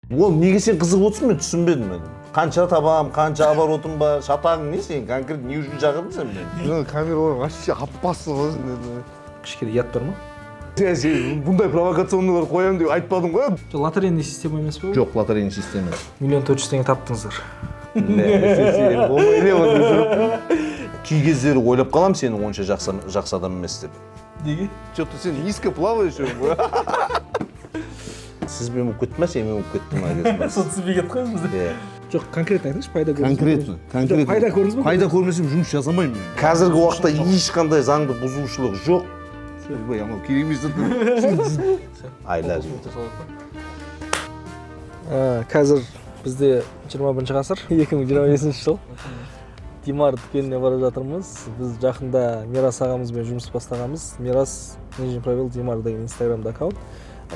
Ол неге сен қызығып отырсың, мен түсінбедім мен. Қанша табам, қанша оборотым бар, шатағың не сен, конкрет не үшін шақырдың сен мен? Камера вообще аппасы ғой. Кішкене ұят бар ма? Сен бұндай провокационныйлар қоямын деп айтпадың ғой. Лотерейный система емес пе? Жоқ, лотерейный система. 1 400 000 теңге таптыңыздар. Кей кездері ойлап қалам сені онша жақсы адам емес деп. Неге? Что-то сен низко плаваешь. Сізбен болып кетті ма, сенмен болып кетті ма? Сол түсінбей кетті қой бізде. Жоқ, конкретно айтыңызшы, пайда көрдіңіз. Конкретно. Пайда көрдіңіз бе? Пайда көрмесем жұмыс жасамаймын. Қазіргі уақытта ешқандай заңды бұзушылық жоқ. Ой, анау керек емес зат. Айлар. Қазір бізде 21 ғасыр, 2025 жыл. Димар дүкеніне бара жатырмыз. Біз жақында Мирас ағамызбен жұмыс бастағанбыз. Мирас нижний пробел Димар деген инстаграмда аккаунт.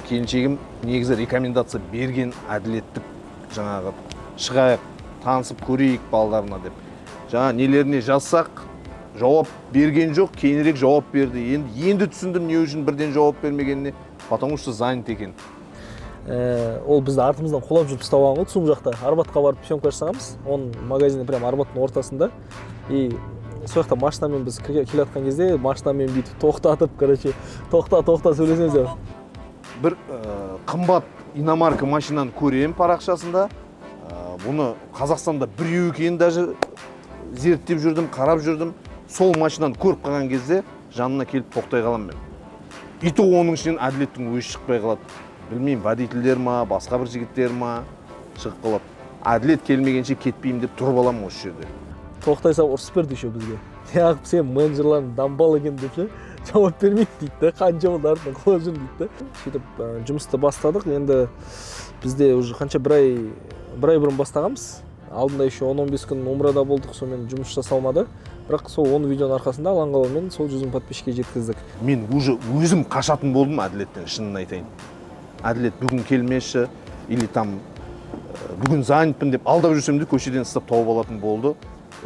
Келіншегім негізі рекомендация берген әділеттік жаңағы шығайық, танысып көрейік балдарына деп. Жаңа нелеріне жазсақ, жауап берген жоқ, кейінірек жауап берді. Енді түсіндім не үшін бірден жауап бермегеніне, потому что занят екен. Ол бізді артымыздан қолап жүріп ұстап алған ғой, сол жақта Арбатқа барып съемка жасағанбыз. Оның магазині прям Арбаттың ортасында. И сол жақта машинамен біз келе жатқан кезде машинамен бүйтіп тоқтатып, короче, тоқта сөйлесеміз деп. Бір қымбат иномарка машинаны көрем парақшасында. Бұны Қазақстанда біреу екенін даже зерттеп жүрдім, қарап жүрдім. Сол машинаны көріп қалған кезде жанына келіп тоқтай қалам мен. И то оның ішінен әділеттің өзі шықпай қалады. Білмеймін, водительдер ма, басқа бір жігіттер ма шығып қалады. Әділет келмегенше кетпеймін деп тұрып аламын осы жерде. Тоқтай сап ұрсып берді еще бізге. Неғып сен менеджерларын дамбал екен деп ше, жауап бермейді дейді. Қанша болды артынан қолап жүр дейді. Сөйтіп жұмысты бастадық. Енді бізде уже қанша бір ай бұрын бастағанбыз. Алдында еще 10-15 күн умрада болдық, сонымен жұмыс жасалмады. Бірақ сол 10 видеоның арқасында алаңғалаумен сол 100 000 подписчикке жеткіздік. Мен уже өзім қашатын болдым әділеттен, шынын айтайын. Әділет бүгін келмеші, или там бүгін занятпын деп алдап жүрсем де көшеден ұстап тауып алатын болды.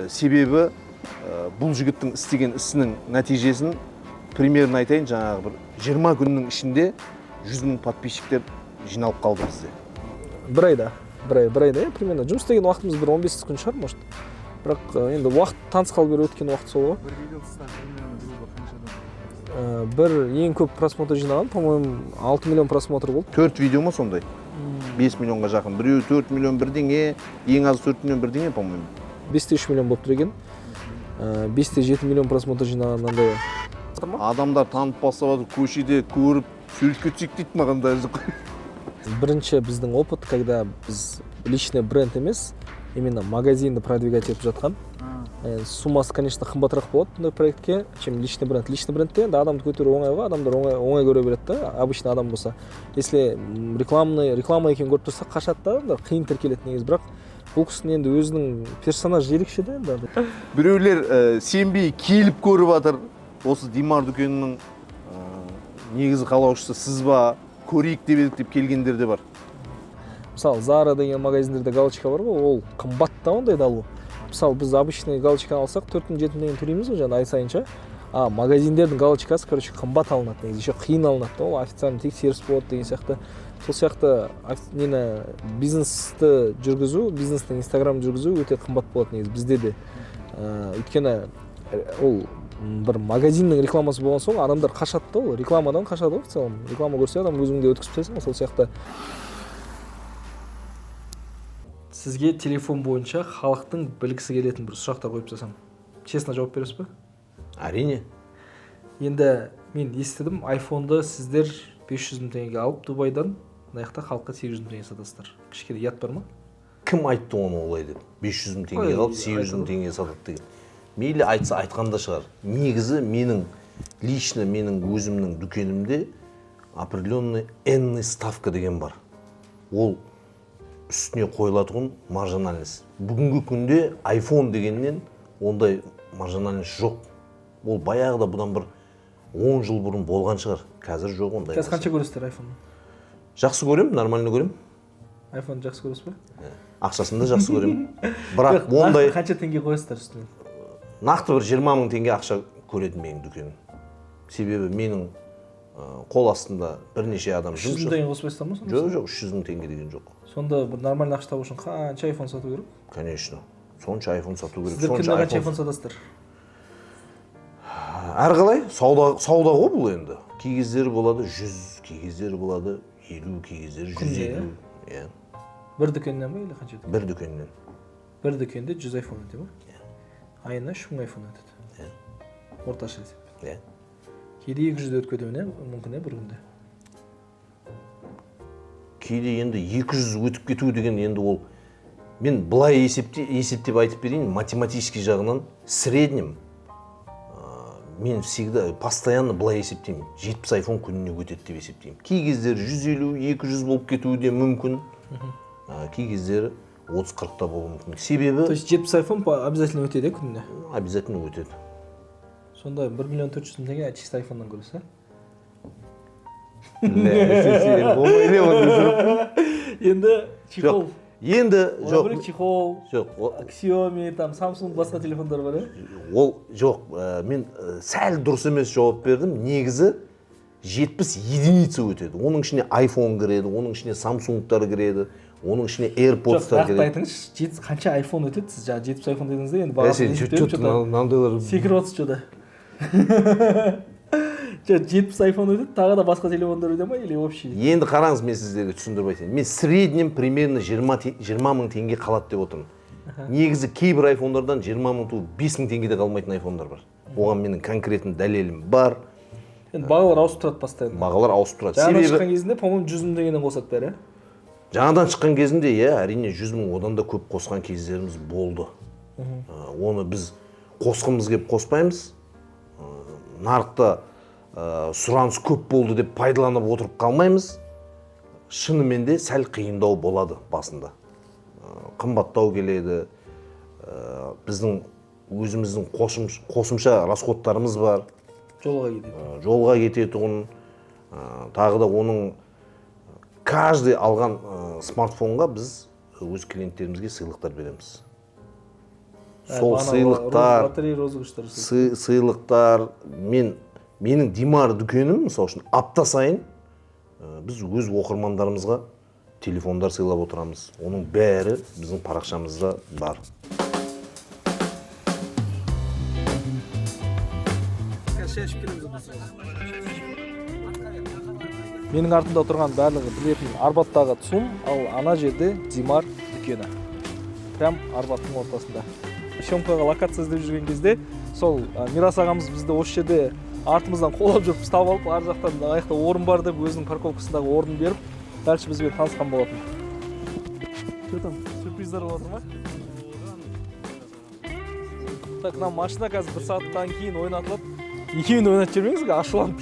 Себебі бұл жігіттің істеген ісінің нәтижесін примерно айтайын, жаңағы бір 20 күннің ішінде 100 000 подписчиктер жиналып қалды бізде. Бір айда, примерно. Жұмыс істеген уақытымыз бір 15 күн шығар, может. Бірақ енді уақыт таныс қалып бері өткен уақыт сол ғой. Бір ең көп просмотр жинаған, по-моему, 6 миллион просмотр болды. 4 видео ма сондай? 5 миллионға жақын. Біреу 4 миллион бірдеңе, ең аз 4 миллион бірдеңе, по-моему. 5-3 миллион болып тұр екен. 5-7 миллион просмотр жинаған андай. Адамдар танып бастап көшеде көріп, сөйлесіп кетсек дейді маған даже. Бірінші біздің опыт, когда біз личный бренд емес, именно магазинді продвигать етіп жатқан. Суммасы, конечно, қымбатырақ болады бұндай проектке, чем личный бренд. Личный брендте енді адамды көтеру оңай ғой, адамдар оңай көре береді да, обычный адам болса. Если реклама екен көріп тұрса, қашады да, адамдар қиын тіркеледі негізі, бірақ бұл кісінің енді өзінің персонажы ерекше де енді. Біреулер сенбей келіп көріп жатыр. Осы Димар дүкенінің негізі қалаушысы сіз ба, көрейік деп келгендер де бар. Мысалы, Zara деген магазиндерде галочка бар ғой, ол қымбат та ондай алу. Мысалы, біз обычный галочканы алсақ 4-7 теңге төлейміз ғой, жаңа ай сайынша. Магазиндердің галочкасы, короче, қымбат алынады, негізі еще қиын алынады. Ол официальный тексеріс болады деген сияқты. Сол сияқты бизнесті жүргізу, бизнестің инстаграм жүргізу өте қымбат болады негізі бізде де. Өйткені ол бір магазиннің рекламасы болған соң адамдар қашады да, ол рекламадан қашады ғой в целом. Реклама көрсе адам өзіңде өткізіп тастайсың, сол сияқты. Сізге телефон бойынша халықтың білгісі келетін бір сұрақтар қойып тастасам, честно жауап бересіз бе? Әрине. Енді мен естідім, айфонды сіздер 500 000 теңгеге алып Дубайдан мынаяқта халыққа 800 000 теңге сатасыздар. Кішкене ұят бар ма? Кім айтты оны олай деп? 500 000 теңгеге алып 800 000 теңгеге сатады деген. Мейлі айтса айтқанда шығар. Негізі менің өзімнің дүкенімде определенный энный ставка деген бар. Ол үстіне қойылатын маржинальность. Бүгінгі күнде iPhone дегеннен ондай маржинальность жоқ. Ол баяғыда бұдан бір 10 жыл бұрын болған шығар. Қазір жоқ ондай. Қазір қанша көресіздер iPhone-ны? Жақсы көрем, нормально көрем. iPhone жақсы көресіз бе? Ақшасын да жақсы көрем. Бірақ ондай қанша теңге қоясыздар үстіне? Нақты бір 20 000 теңге ақша көреді менің дүкенім. Себебі менің қол астында бірнеше адам жұмыс. 300 000 теңге қоспайсыздар ма? Жоқ, 300 000 теңге деген жоқ. Сонда бір нормальный ақша табу үшін қанша iPhone сату керек? Конечно. Сонша iPhone сату керек. Сіздер күнде қанша iPhone сатасыздар? Әрқалай сауда ғой бұл енді. Кей кездері болады 100, кей кездері болады 50, кей кездері 150. Иә. Бір дүкеннен ба или қанша? Бір дүкеннен. Бір дүкенде 100 iPhone өтеді ма? Айына 3000 iPhone өтеді. Иә. Орташа есеп. Иә. Кейде 200 өтіп кетуі мүмкін бір күнде. Кейде енді 200 өтіп кету деген енді ол мен былай есептеп айтып берейін, математический жағынан среднем мен всегда постоянно былай есептеймін. 70 iPhone күніне өтеді деп есептеймін. Кей кездері 150, 200 болып кетуі де мүмкін. Кей кездері 30-40-та болуы мүмкін. Себебі... То есть 70 iPhone обязательно өтеді күніне? Обязательно өтеді. Сонда 1 миллион 400 мың теңге чисто iPhone-нан көресіз, Енді чехол. Енді жоқ. Чехол. Жоқ. Xiaomi, там Samsung басқа телефондар бар, Ол жоқ. Мен сәл дұрыс емес жауап бердім. Негізі 70 единица өтеді. Оның ішіне iPhone кіреді, оның ішіне Samsung-тар кіреді, оның ішіне AirPods-тар кіреді. Жоқ, айтыңызшы, қанша iPhone өтеді? Сіз жаңа 70 iPhone дедіңіз де, енді бағасын секіріп отырсыз жода. 70 iPhone өтеді, тағы да басқа телефондар өтеді ма или общий? Енді қараңыз, мен сіздерге түсіндіріп айтайын. Мен среднем примерно 20 мың теңге қалады деп отырмын. Негізі кейбір iPhone-дардан 20 мың ту 5 мың теңгеде қалмайтын iPhone-дар бар. Оған менің конкретный дәлелім бар. Енді бағалар ауысып тұрады постоянно. Бағалар ауысып тұрады. Жаңадан шыққан кезінде, по-моему, 100 мың теңгеден қосады бәрі. Жаңадан шыққан кезінде, әрине 100 мың одан да көп қосқан кездеріміз болды. Оны біз қосқымыз кеп қоспаймыз. Нарықта сұраныс көп болды деп пайдаланып отырып қалмаймыз. Шынымен де сәл қиындау болады басында. Қымбаттау келеді. Біздің өзіміздің қосымша расходтарымыз бар. Жолға кететұғын. Тағы да оның каждый алған смартфонға біз өз клиенттерімізге сыйлықтар береміз. Сол сыйлықтар, менің Димар дүкенім, мысалы үшін, апта сайын біз өз оқырмандарымызға телефондар сыйлап отырамыз. Оның бәрі біздің парақшамызда бар. Менің артымда отырған барлығы білетін Арбаттағы ЦУМ, ал ана жерде Димар дүкені. Прям Арбаттың ортасында. Съемкаға локация іздеп жүрген кезде, сол Мирас ағамыз бізді осы жерде артымыздан қолап жүріп ұстап алып, ар жақтан аяқта орын бар деп, өзінің парковкасындағы орын беріп, дальше бізбен танысқан болатын. Что там, сюрприздар болады ма? Так, нам машина қазір 1 сағаттан кейін ойнатылып, екеуін ойнатып жүрмеңіз, ашуланып.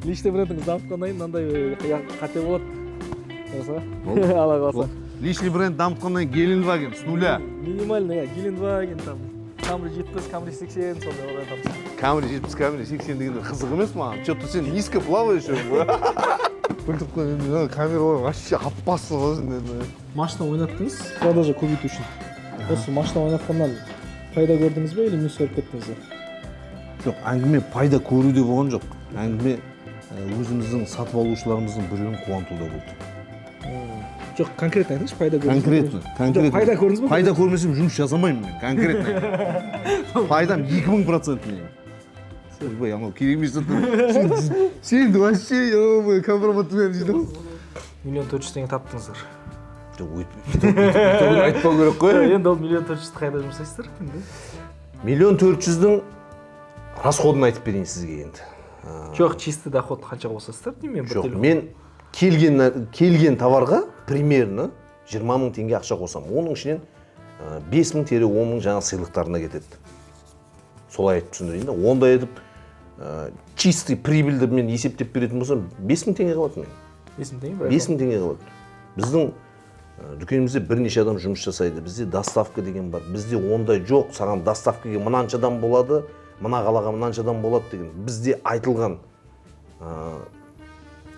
Личный брендіңіз дамытқаннан кейін мынандай қате болады. Алла қаласа. Личный бренд дамытқаннан Гелендваген с нуля. Минимальный, Гелендваген, там, Camry 70, Camry 80, сондай ойнатамыз. Camry 70, Camry 80 дегенде қызық емес маған. Что-то сен низко плаваешь. Білдіп қойын, камералар вообще аппасы ғой. Машина ойнаттыңыз, продажа көбейту үшін. Осы машина ойнатқаннан пайда көрдіңіз бе или минус көріп кеттіңіз бе? Жоқ, әңгіме пайда көруде болған жоқ. Әңгіме өзіміздің сатып алушыларымыздың біреуін қуантуда болды. Жоқ, конкретно айтыңызшы, пайда көрдіңіз бе? Конкретно. Пайда көрдіңіз бе? Пайда көрмесем жұмыс жасамаймын мен, конкретно. Пайдам 2000% менің. Ойбай, анау керек емес жатыр. Сен вообще, компроматымен жидің. 1 400 000 теңге таптыңыздар. Жоқ, айтпау керек қой. Енді ол 1 400 000 қайда жұмсайсыздар? 1 400 000 расходын айтып берейін сізге енді. Жоқ, чисто доход қанша қосасыздар деймін мен бір телефон. Жоқ, мен келген товарға примерно 20 мың теңге ақша қосам. Оның ішінен 5 мың тері 10 мың жаңа сыйлықтарына кетеді. Солай айтып түсіндірейін да. Онда етіп чистый прибыльді мен есептеп беретін болсам 5 мың теңге қалады мен. 5 мың теңге? 5 мың теңге қалады. Біздің дүкенімізде бірнеше адам жұмыс жасайды. Бізде доставка деген бар. Бізде ондай жоқ. Саған доставкаға мынанша адам болады, мына қалаға мынанша адам болады деген. Бізде айтылған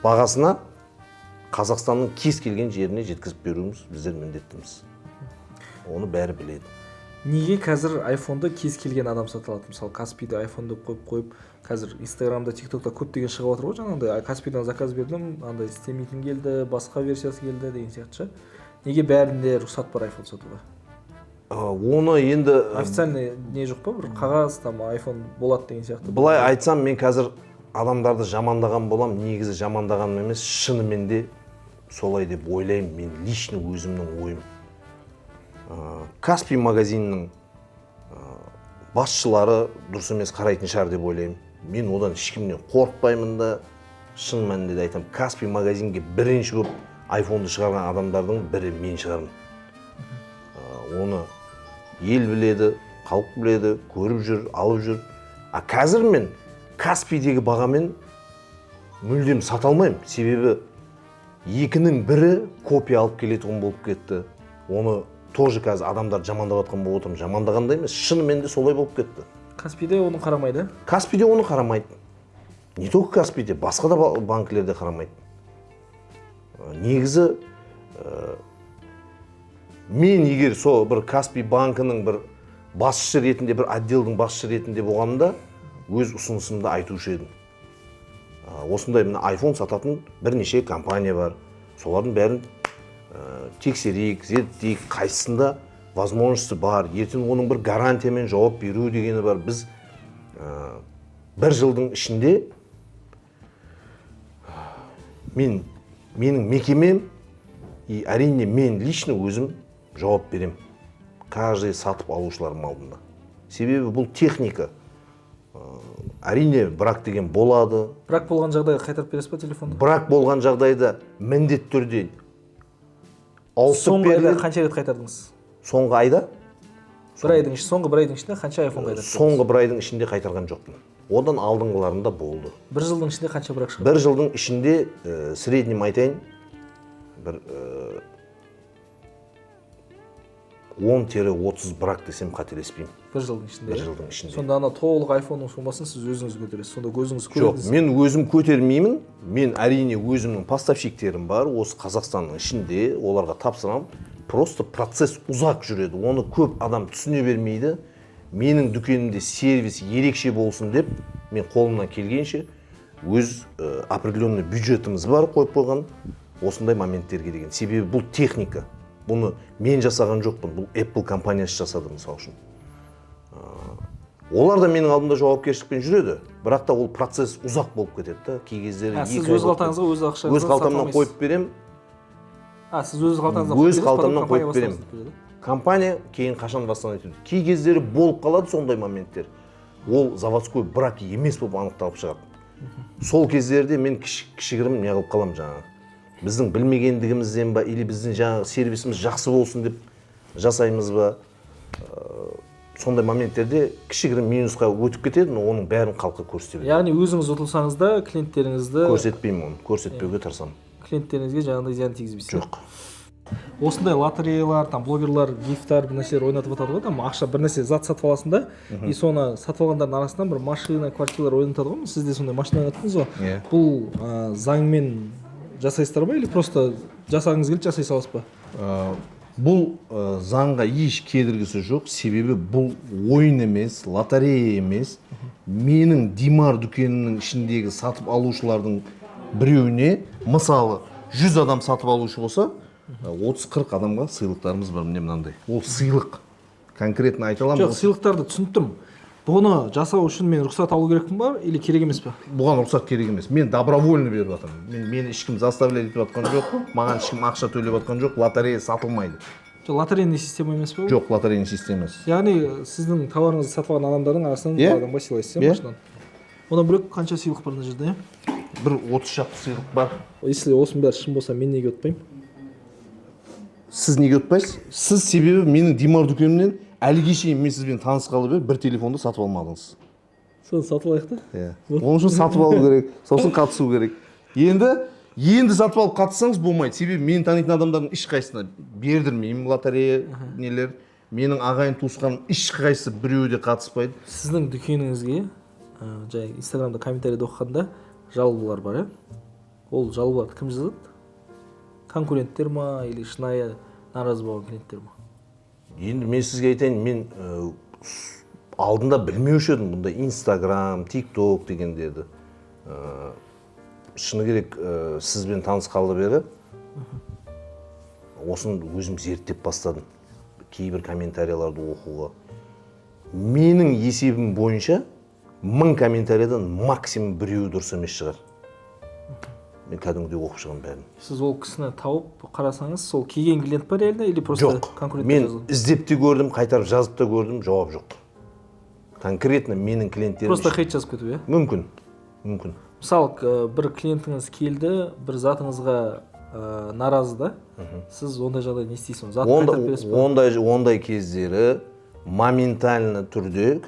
бағасына Қазақстанның кез келген жеріне жеткізіп беруіміз біздер міндеттіміз. Оны бәрі біледі. неге қазір айфонды кез келген адам сата алады? Мысалы Каспийде айфон деп қойып қазір Инстаграмда, ТикТокта көптеген шығып жатыр ғой, жаңағыдай Каспийдан заказ бердім, андай істемейтін келді, басқа версиясы келді деген сияқты ше. Неге бәрінде рұқсат бар айфон сатуға? Оны енді Официальный не жоқ па, бір қағаз там айфон болады деген сияқты? Былай айтсам, мен қазір адамдарды жамандаған болам, негізі жамандағаным емес, шынымен де солай деп ойлаймын, мен лично өзімнің ойым. Каспий магазинінің басшылары дұрыс емес қарайтын шығар деп ойлаймын. Мен одан ешкімнен қорықпаймын да, шын мәнінде де айтамын, Каспий магазинге бірінші көп айфонды шығарған адамдардың бірі мен шығармын. Оны ел біледі, халық біледі, көріп жүр, алып жүр. Қазір мен Каспийдегі бағамен мүлдем сата алмаймын. Себебі екінің бірі копия алып келетұғын болып кетті. Оны тоже қазір адамдар жамандап атқан болып отырмын. Жамандағанда емес, шынымен де солай болып кетті. Каспийде оны қарамайды? Каспийде оны қарамайды. Не только Каспийде, басқа да банкілерде қарамайды. Негізі, мен егер сол бір Каспий банкінің бір басшы ретінде, бір отделдің басшы ретінде болғанымда, өз ұсынысымды айтушы едім. Осындай мына iPhone сататын бірнеше компания бар. Солардың бәрін тексерейік, зерттейік, қайсысында возможности бар. Ертең оның бір гарантиямен жауап беру дегені бар. Біз бір жылдың ішінде менің мекемем и әрине мен лично өзім жауап берем. Каждый сатып алушылардың алдында. Себебі бұл техника. Әрине брак деген болады. Брак болған жағдайда қайтарып бересіз ба телефонды? Брак болған жағдайда міндетті түрде ауыстырып беріледі. Соңғы айда қанша рет қайтардыңыз? Соңғы айда? Соңғы бір айдың ішінде қанша айфон қайтардыңыз? Соңғы бір айдың ішінде қайтарған жоқпын. Одан алдыңғыларында болды. Бір жылдың ішінде қанша брак шықты? Бір жылдың ішінде среднем айтайын, бір 10-30 брак десем қателеспеймін. Бір жылдың ішінде? Бір жылдың ішінде. Сонда ана толық айфонның сумасын сіз өзіңіз көтересіз. Сонда өзіңіз көтересіз? Жоқ, мен өзім көтермеймін. Мен әрине өзімнің поставщиктерім бар. Осы Қазақстанның ішінде оларға тапсырам. Просто процесс ұзақ жүреді. Оны көп адам түсіне бермейді. Менің дүкенімде сервис ерекше болсын деп, мен қолымнан келгенше өз определенный бюджетіміз бар қойып қойған осындай моменттерге деген. Себебі бұл техника. Бұны мен жасаған жоқпын. Бұл Apple компаниясы жасады мысал үшін. Олар да менің алдымда жауапкершілікпен жүреді. Бірақ та ол процесс ұзақ болып кетеді. Кей кездері сіз өз қалтаңызға өз ақшаңызға өз қалтамнан қойып берем. Сіз өз қалтаңызға өз қалтамнан қойып берем. Компания кейін қашан бастан айтады. Кей кездері болып қалады сондай моменттер. Ол заводской брак емес болып анықталып шығады. Сол кездерде мен кішігірім не қылып қалам жаңағы. Біздің білмегендігімізден ба, или біздің жаңағы сервисіміз жақсы болсын деп жасаймыз ба. Сондай моменттерде кішігірім минусқа өтіп кетеді, но оның бәрін халыққа көрсете береді. Яғни өзіңіз ұтылсаңыз да клиенттеріңізді көрсетпеймін оны, көрсетпеуге тырысамын. Клиенттеріңізге жаңағыдай зиян тигізбейсіз. Жоқ. Осындай лотереялар, там блогерлар, гифтар бір нәрселер ойнатып жатады ғой, там ақша бір нәрсе зат сатып аласың да, и соны сатып алғандардың арасынан бір машина, квартиралар ойнатады ғой. Сіз де сондай машина ойнаттыңыз ғой. Бұл заңмен жасайсыздар ба или просто жасағыңыз келді жасай саласыз ба? Бұл заңға еш кедергісі жоқ, себебі бұл ойын емес, лотерея емес. Менің Димар дүкенінің ішіндегі сатып алушылардың біреуіне, мысалы 100 адам сатып алушы болса, 30-40 адамға сыйлықтарымыз бар, міне мынандай. Ол сыйлық. Конкретно айта аламын. Жоқ, сыйлықтарды түсініп тұрмын. Бұны жасау үшін мен рұқсат алу керекпін ба или керек емес па? Бұған рұқсат керек емес. Мен добровольно беріп жатырмын. Мені ешкім заставлять етіп жатқан жоқ, маған ешкім ақша төлеп жатқан жоқ, лотерея сатылмайды. Жоқ, лотерейный система емес па? Жоқ, лотерейный система емес. Яғни сіздің товарыңызды сатып алған адамдардың арасынан бір адамға сыйлайсыз, машинаны. Одан бөлек қанша сыйлық бар мына жерде? Бір 30 шақты сыйлық бар. Если осының бәрі шын болса, мен неге ұтпаймын? Сіз неге ұтпайсыз? Сіз себебі менің Димар дүкенімнен әліге шейін мен сізбен танысқалы бір телефонды сатып алмадыңыз. Соны сатып алайық та? Иә. Оның үшін сатып алу керек, сосын қатысу керек. Енді сатып алып қатыссаңыз болмайды. Себебі мені танитын адамдардың ешқайсысына бердірмеймін лотерея нелер. Менің ағайын туысқаным ешқайсысы біреуі де қатыспайды. Сіздің дүкеніңізге жай Инстаграмда комментарийде оқығанда жалобалар бар, иә? Ол жалобаларды кім жазады? Конкуренттер ма или шынайы наразы болған клиенттер ма? Енді мен сізге айтайын, мен алдында білмеуші едім бұнда Instagram, TikTok дегендерді. Шыны керек, сізбен танысқалы бері осын өзім зерттеп бастадым. Кейбір комментарияларды оқуға. Менің есебім бойынша 1000 комментариядан максимум біреуі дұрыс емес шығар. Мен кәдімгідей оқып шығам бәрін. Сіз ол кісіні тауып қарасаңыз, сол келген клиент бар реально или просто жоқ, мен іздеп те көрдім, қайтарып жазып та көрдім, жауап жоқ. Конкретно менің клиенттерім просто хейт жазып кету, иә? Мүмкін. Мысалы, бір клиентіңіз келді, бір затыңызға наразы да, сіз ондай жағдай не істейсіз? Затын қайтарып бересіз ба? Ондай кездері моментально түрде,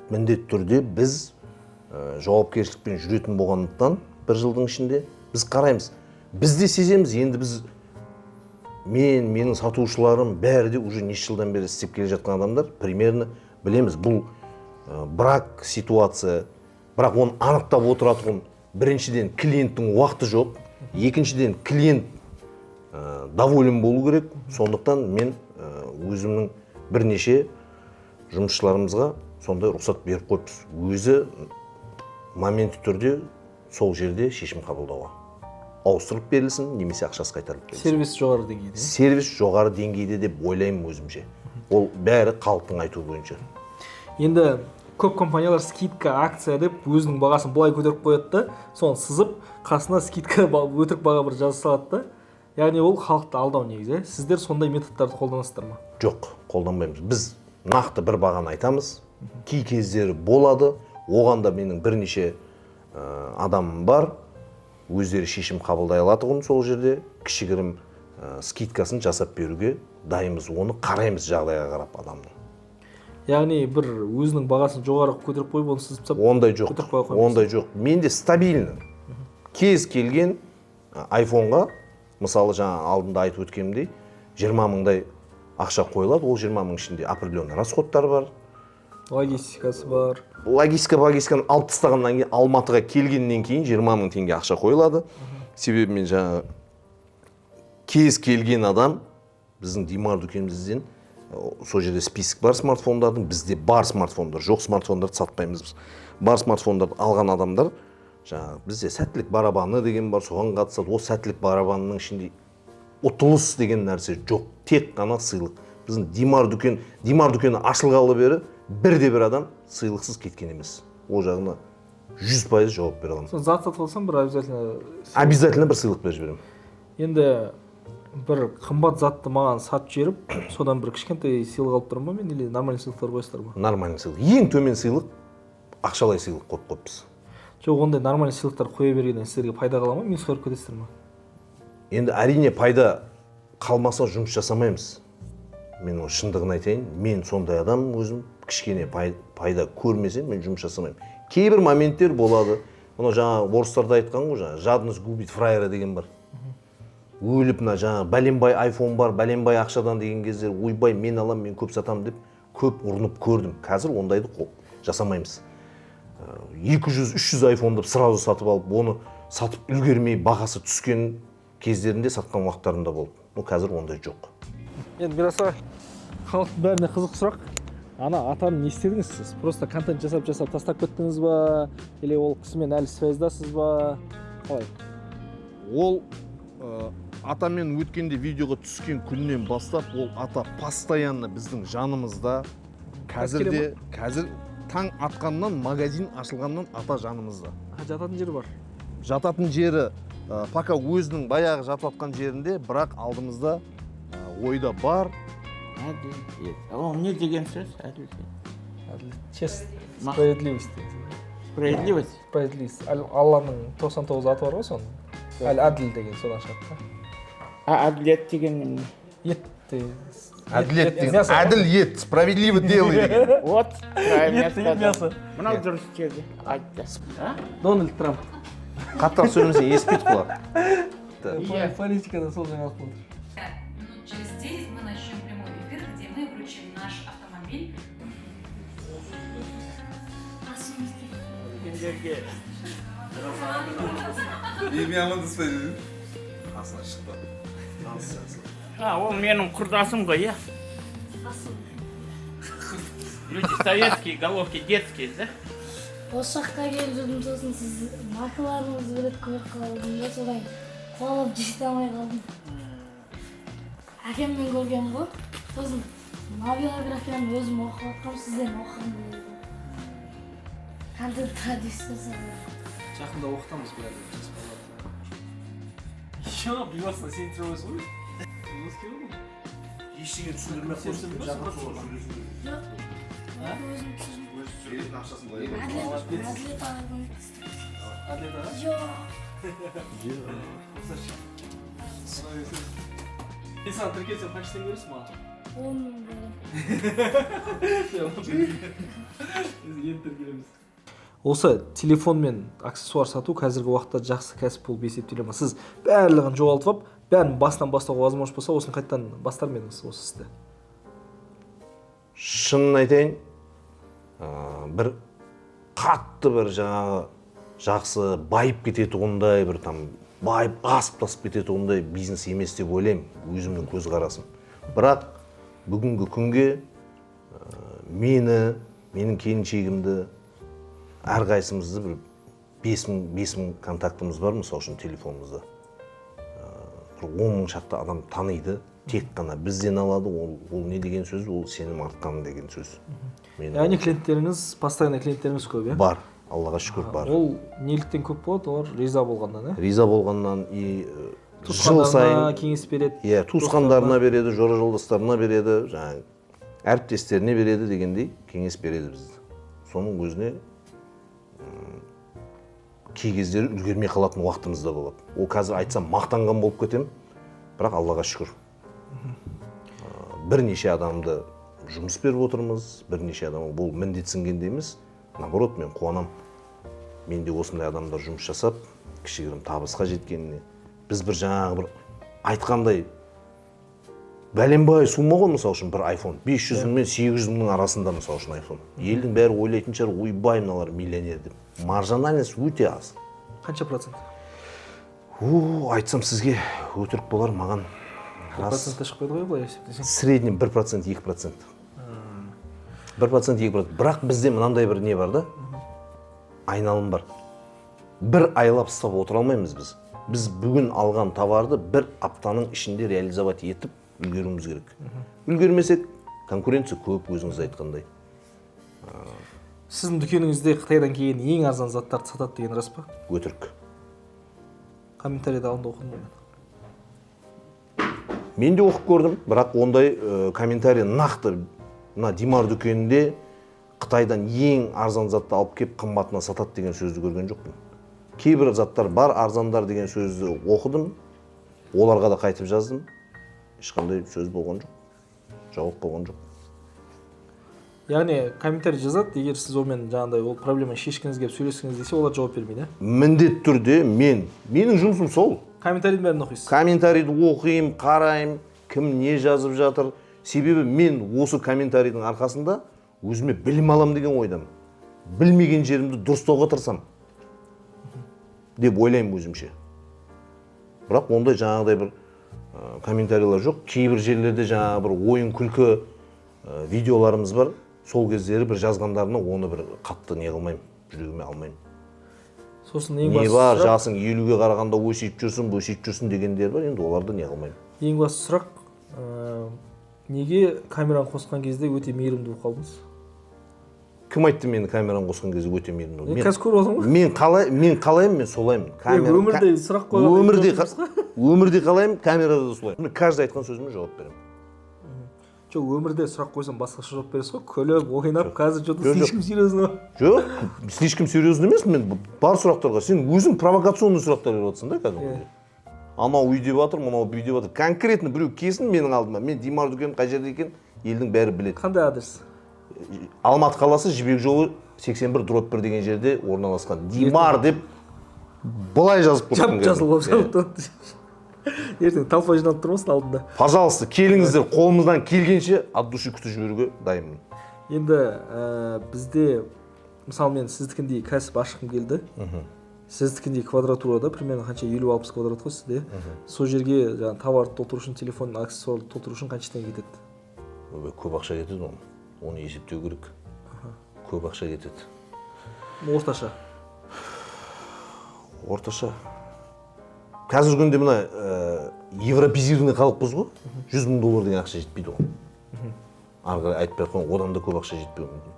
міндетті түрде біз жауапкершілікпен жүретін болғандықтан бір жылдың ішінде біз қараймыз. Біз де сеземіз, енді менің сатушыларым бәрі де уже неше жылдан бері істеп келе жатқан адамдар, примерно білеміз, бұл брак ситуация, бірақ оны анықтап отыратұғын, біріншіден клиенттің уақыты жоқ, екіншіден клиент доволен болу керек, сондықтан мен өзімнің бірнеше жұмысшыларымызға сондай рұқсат беріп қойыппыз. Өзі моментті түрде сол жерде шешім қабылдауға. Ауыстырып берілсін, немесе ақшасы қайтарылып берілсін. Сервис жоғары деңгейде. Сервис жоғары деңгейде деп ойлаймын өзімше. Ол бәрі халықтың айтуы бойынша. Енді көп компаниялар скидка, акция деп өзінің бағасын былай көтеріп қояды да, соны сызып, қасына скидка өтірік баға бір жазып салады да. Яғни ол халықты алдау негізі. Сіздер сондай методтарды қолданасыздар ма? Жоқ, қолданбаймыз. Біз нақты бір бағаны айтамыз. Кей кездері болады. Оған да менің бірнеше адамым бар. Өздері шешім қабылдай алатұғын сол жерде кішігірім скидкасын жасап беруге дайынбыз. Оны қараймыз жағдайға қарап адамның. Яғни бір өзінің бағасын жоғары көтеріп қойып, оны сызып тастап ондай жоқ. Менде стабильный. Кез келген айфонға, мысалы жаңа алдында айтып өткенімдей, 20 мыңдай ақша қойылады. Ол 20 мың ішінде определенный расходтар бар. Логистикасы бар. Логистиканы алып тастағаннан кейін, Алматыға келгеннен кейін 20 мың теңге ақша қойылады. Себебі мен жаңа кез келген адам біздің Димар дүкенімізден сол жерде список бар смартфондардың, бізде бар смартфондар, жоқ смартфондарды сатпаймыз біз. Бар смартфондарды алған адамдар, жаңа бізде сәттілік барабаны деген бар, соған қатысады. Ол сәттілік барабанының ішінде ұтылыс деген нәрсе жоқ, тек қана сыйлық. Біздің Димар дүкені ашылғалы бері бірде-бір адам сыйлықсыз кеткен емес. Ол жағына 100% жауап бере аламын. Зат сатып алсам бір обязательно бір сыйлық беріп жіберемін. Енді бір қымбат затты маған сатып жіберіп, содан бір кішкентай сыйлық алып тұрмын ба мен, или нормальный сыйлықтар қойсыздар ма? Нормальный сыйлық. Ең төмен сыйлық ақшалай сыйлық қойып қойыппыз. Жоқ, ондай нормальный сыйлықтар қоя бергеннен сіздерге пайда қала ма, минус көріп кетесіздер ма? Енді әрине пайда қалмаса жұмыс жасамаймыз. Мен ол шындығын айтайын, мен сондай адам өзім кішкене пайда көрмесем мен жұмыс жасамаймын. Кейбір моменттер болады. Оны жаңа орыстарда айтқан ғой, жаңа жадность губит фраера деген бар. Өліп жаңа бәленбай айфон бар, бәленбай ақшадан деген кездер, ойбай мен алам, мен көп сатам деп көп ұрынып көрдім. Қазір ондайды жасамаймыз. 200-300 айфон деп сразу сатып алып, оны сатып үлгермей бағасы түскен кездерінде сатқан уақыттарында болды. Но қазір ондай жоқ. Енді Мираса, халықтың бәріне қызық сұрақ. Ана атаны не істедіңіз сіз? Просто контент жасап тастап кеттіңіз ба? Или ол кісімен әлі связьдасыз ба? Қалай? Ол атамен өткенде видеоға түскен күннен бастап, ол ата постоянно біздің жанымызда. Қазір таң атқаннан, магазин ашылғаннан ата жанымызда. Жататын жері бар? Жататын жері пока өзінің баяғы жататқан жерінде, бірақ алдымызда ойда бар. Әділет. Ол не деген сөз? Әділет. Чест. Справедливость. Справедливость? Справедливость. Алланың 99 аты бар ғой соның. Әділ деген содан шығады. Әділет деген ет. Әділет деген әділ ет, справедливо делай деген. Вот, правильно сказал. Мынау дұрыс жерде айтты. Дональд Трамп. Қаттан сөйлемесе естпейді құлақ. Политикада сол жаңалық болды. Минут через 10 мы начнем прямой эфир, где мы вручим наш автомобиль. Ол менің құрдасым ғой, иә. Асыл. Люди советские головки, детские, да? Осы жаққа келіп жүрдім, сосын сіз маркаларыңызды біліп көріп қалдым да, содан қуалап жете алмай қалдым. Әкеммен көргенмін ғой, сосын мына биографияны өзім оқып жатқанмын, сізден оқығым келді. Қандай продюсерсіз. жақында оқытамыз бәрі. Еще бейбасына сен түсіре қойсың ғой. Ештеңе түсіндірмей Жоқ, өзім түсірдім. Әділет ағайдан естідім. Әділет аға? Жоқ. Мен саған тіркелсем қаншадан көресің маған? 10 мың берем. Енді тіркелеміз. Осы телефон мен аксессуар сату қазіргі уақытта жақсы кәсіп болып есептеледі ме? Сіз барлығын жоғалтып алып, бәрін басынан бастауға возможность болса, осыны қайтадан бастар ма едіңіз осы істі? Шынын айтайын, бір қатты бір жаңағы жақсы байып кетеді ондай бір там байып асып тасып кетеді ондай бизнес емес деп ойлаймын, өзімнің көзқарасым. Бірақ бүгінгі күнге менің келіншегімді әрқайсымызды бір 5 мың контактымыз бар, мысалы үшін телефонымызда. 10 мың шақты адам таниды, тек қана бізден алады, ол не деген сөз, ол сенім артқаны деген сөз. Яғни клиенттеріңіз, постоянный клиенттеріңіз көп, иә? Бар, Аллаға шүкір бар. Ол неліктен көп болады, олар риза болғаннан, иә? Риза болғаннан жыл сайын Туысқандарына кеңес береді. Иә, туысқандарына береді, жора жолдастарына береді, жаңағы әріптестеріне береді дегендей кеңес береді бізді. Соның өзіне кей кездері үлгермей қалатын уақытымыз да болады. Ол қазір айтсам мақтанған болып кетем, бірақ Аллаға шүкір. Бірнеше адамды жұмыс беріп отырмыз, бірнеше адам бұл міндетсінгенде емес, наоборот мен қуанам. Менде осындай адамдар жұмыс жасап, кішігірім табысқа жеткеніне. Біз бір жаңағы бір айтқандай бәленбай сума ғой, мысалы үшін бір iPhone 500 мен 800 мыңның арасында, мысалы үшін iPhone. Елдің бәрі ойлайтын шығар, ойбай мыналар миллионер деп. Маржинальность өте аз. Қанша процент? Айтсам сізге өтірік болар, маған процентті шықпайды ғой, былай есептесең. среднем 1%, 2%. 1%, 2%. Бірақ бізде мынандай бір не бар да, айналым бар. Бір айлап ұстап отыра алмаймыз біз. Біз бүгін алған товарды бір аптаның ішінде реализовать етіп үлгеруіміз керек. Үлгермесек, конкуренция көп, өзіңіз айтқандай. Сіздің дүкеніңізде Қытайдан келген ең арзан заттарды сатады деген рас па? Өтірік. Комментарийді алында оқыдым мен. Мен де оқып көрдім, бірақ ондай комментарий нақты мына Димар дүкенінде Қытайдан ең арзан затты алып кеп қымбатына сатады деген сөзді көрген жоқпын. Кейбір заттар бар, арзандар деген сөзді оқыдым, оларға да қайтып жаздым. Ешқандай сөз болған жоқ, жауап болған жоқ. Яғни комментарий жазады, егер сіз онымен жаңағыдай ол проблеманы шешкіңіз келіп сөйлескіңіз десе, олар жауап бермейді, иә? Міндетті түрде менің жұмысым сол. Комментарийдің бәрін оқисыз? Комментарийді оқимын, қараймын, кім не жазып жатыр. Себебі мен осы комментарийдің арқасында өзіме білім алам деген ойдамын. Білмеген жерімді дұрыстауға тырысам деп ойлаймын өзімше. Бірақ ондай жаңағыдай бір комментарийлер жоқ. Кейбір жерлерде жаңағы бір ойын күлкі видеоларымыз бар. Сол кездері бір жазғандарына оны бір қатты не қылмаймын, жүрегіме алмаймын. Сосын ең не басты бар, сұрақ, жасың 50-ге қарағанда өсіп жүрсін дегендер бар, енді оларды не қылмаймын. ең басты сұрақ, неге камераны қосқан кезде өте мейірімді болып қалдыңыз? Кім айтты мені камераны қосқан кезде өте мейірімді болып? Қазір көріп отырмын ғой. Мен қалаймын, мен солаймын. Өмірде сұрақ қойған. Өмірде қалаймын, камерада да солаймын. Мен каждый айтқан сөзіме жауап беремін. Жоқ, өмірде сұрақ қойсам басқаша жауап бересіз ғой, күліп, ойнап, қазір что-то слишком серьезно. Жоқ, слишком серьезно емес, мен бар сұрақтарға, сен өзің провокационный сұрақтар беріп отырсың да кәдімгідей. Анау үй деп жатыр, мынау бүй деп жатыр. Конкретно біреу келсін менің алдыма. Мен Димар дүкені қай жерде екен, елдің бәрі біледі. Қандай адрес? Алматы қаласы Жібек жолы 81/1 деген жерде орналасқан. Димар деп былай жазып қойған. Жазылып жазылып. Ертең толпа жиналып тұрмасын алдында. Пожалуйста, келіңіздер, қолымыздан келгенше от души күтіп жіберуге дайынмын. Енді бізде, мысалы мен сіздікіндей кәсіп ашқым келді. Сіздікіндей квадратурада, примерно қанша 50-60 квадрат қой сізде. Сол жерге товарды толтыру үшін, телефон, аксессуарды толтыру үшін қанша теңге кетеді? көп ақша кетеді оны есептеу керек. Көп ақша кетеді. Орташа. Қазіргі күнде мына европезированный халықпыз ғой, $100,000 деген ақша жетпейді оған. Ары қарай айтпай ақ қойын, одан да көп ақша жетпеуі мүмкін.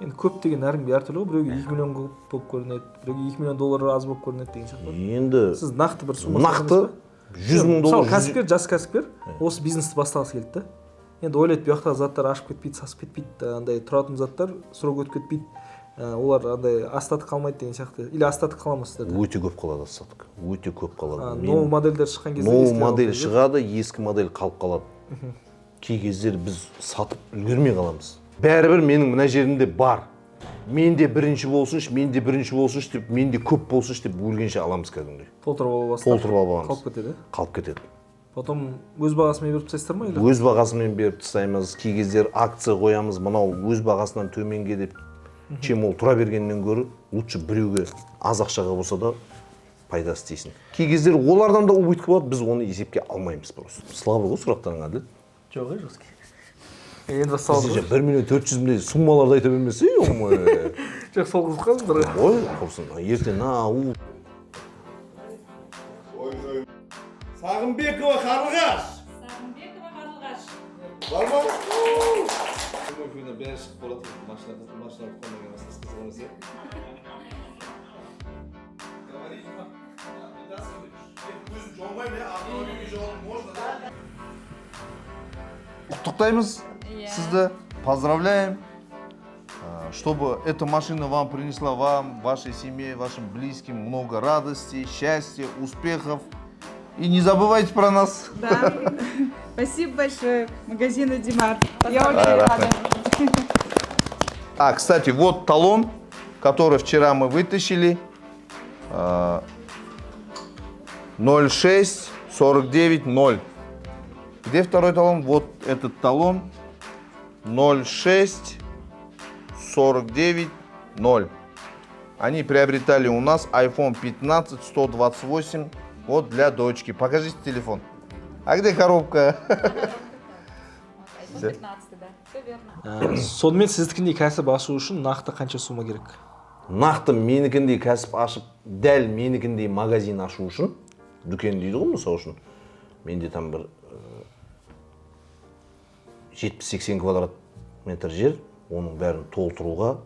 Енді көп деген әркімге әртүрлі ғой. Біреуге 2 миллион көп болып көрінеді, біреуге $2 миллион аз болып көрінеді деген сияқты. Енді Сіз нақты бір сумма нақты $100,000. Мысалы, кәсіпкер, жас кәсіпкер осы бизнесті бастағысы келді да. Енді ойлайды, бұл жақтағы заттар ашып кетпейді, сасып кетпейді, андай тұратын заттар срок өтіп кетпейді. Олар андай остаток қалмайды деген сияқты. Или остаток қала ма сіздерде? өте көп қалады остаток. Өте көп қалады. Новый модельдер шыққан кезде Новый модель шығады, ескі модель қалып қалады. Кей кездері біз сатып үлгермей қаламыз. Бәрібір менің мына жерімде бар. Менде бірінші болсыншы, деп, менде көп болсыншы деп өлгенше аламыз кәдімгідей. Толтырып алып бастап. Толтырып аламыз. Қалып кетеді. Қалып кетеді. Потом өз бағасымен беріп тастайсыздар ма? Өз бағасымен беріп тастаймыз. Кей кездері акция қоямыз. Мынау өз бағасынан төменге деп, чем ол тұра бергеннен гөрі, лучше біреуге аз ақшаға болса да пайда істейсің. Кей кездері олардан да убыткі болады, біз оны есепке алмаймыз просто. Слабы ғой сұрақтарың әділ. Жоқ, жеске. Енді салды. Сіз 1,400,000 суммаларды айта бермесе, Жоқ, сол қызық қалды. ой, құрсын, ертең Сағынбекова Қарлығаш. Бар ма? Көмекпен бәрі шығып болады. Машина қоймаған асыз қызғанысы. Құттықтаймыз сізді, поздравляем. Чтобы эта машина вам принесла вам, вашей семье, вашим близким много радости, счастья, успехов. И не забывайте про нас. Да. Спасибо большое магазину Димар. Я очень рада. Кстати, вот талон, который вчера мы вытащили. 06490. Где второй талон? Вот этот талон. 06490. Они приобретали у нас iPhone 15 128. Вот для дочки. Покажите телефон. А где коробка? iPhone 15, да. Все верно. Сонымен сіздікіндей кәсіп ашу үшін нақты қанша сумма керек? Нақты менікіндей кәсіп ашып, дәл менікіндей магазин ашу үшін, дүкен дейді ғой мысалы үшін, менде там бір 70-80 квадрат метр жер, оның бәрін толтыруға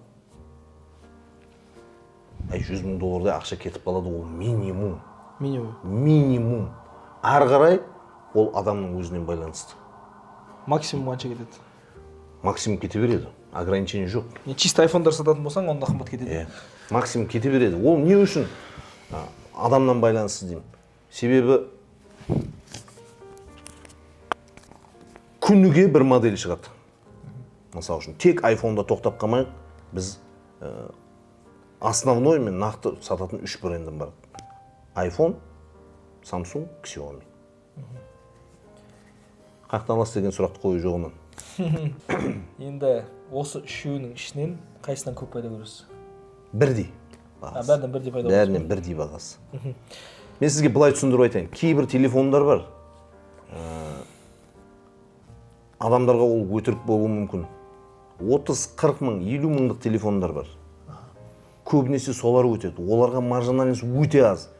$100,000 ақша кетіп қалады, ол минимум. Минимум. Ары қарай ол адамның өзінен байланысты. Максимум қанша кетеді? Максимум кете береді, ограничение жоқ. Чисто айфондар сататын болсаң, онда қымбат кетеді. Максимум кете береді. Ол не үшін? Адамнан байланысты деймін. Себебі күніге бір модель шығады. Мысалы үшін, тек айфонда тоқтап қалмайық, біз основной мен нақты сататын 3 брендім бар. iPhone, Samsung, Xiaomi. Қаяқтан аласыз деген сұрақты қою жоғынан. Енді осы үшеуінің ішінен қайсынан көп пайда көресіз? Бірдей бағасы. Бәрінен бірдей пайда көресіз? Бәрінен бірдей бағасы. Мен сізге былай түсіндіріп айтайын. Кейбір телефондар бар. Адамдарға ол өтірік болуы мүмкін. 30-40 мың, 50 мыңдық телефондар бар. Көбінесе солар өтеді. Оларға маржинальность өте аз.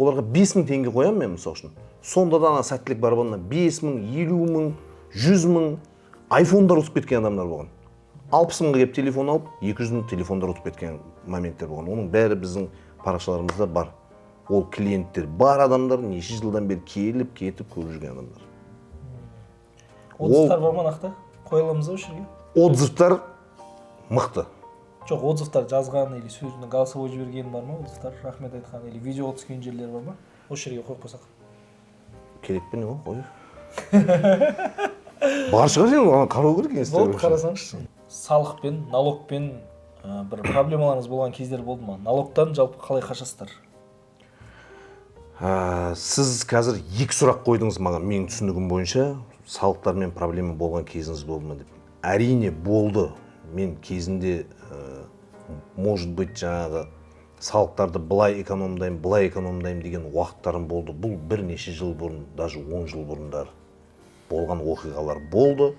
Оларға 5 мың теңге қоям мен мысалы үшін. Сонда да ана сәттілік бар болғанда 5 мың, 50 мың, 100 мың айфондар ұтып кеткен адамдар болған. 60 мыңға кеп телефон алып, 200 мың телефондар ұтып кеткен моменттер болған. Оның бәрі біздің парақшаларымызда бар. Ол клиенттер бар адамдар, неше жылдан бері келіп, кетіп көріп жүрген адамдар. Отзывтар бар ма нақты? Қойыламыз ба үшірге? Отзывтар мықты. Жоқ, отзывтар жазған или сөзінің голосовой жіберген бар ма? Отзывтар рахмет айтқан или видео түскен жерлер бар ма? Осы жерге қойып қойсақ. Керек пе не ғой, қой. Бар шығар сен, оған қарау керек екенсіз. Болды, қарасаңызшы. Салықпен, налогпен бір проблемаларыңыз болған кездер болды ма? Налогтан жалпы қалай қашасыздар? Сіз қазір 2 сұрақ қойдыңыз маған, менің түсінігім бойынша, салықтармен проблема болған кезіңіз болды ма деп. Әрине болды. Мен кезінде может быть жаңағы салықтарды былай экономдайым деген уақыттарым болды. Бұл бірнеше жыл бұрын, даже 10 жыл бұрындар болған оқиғалар болды.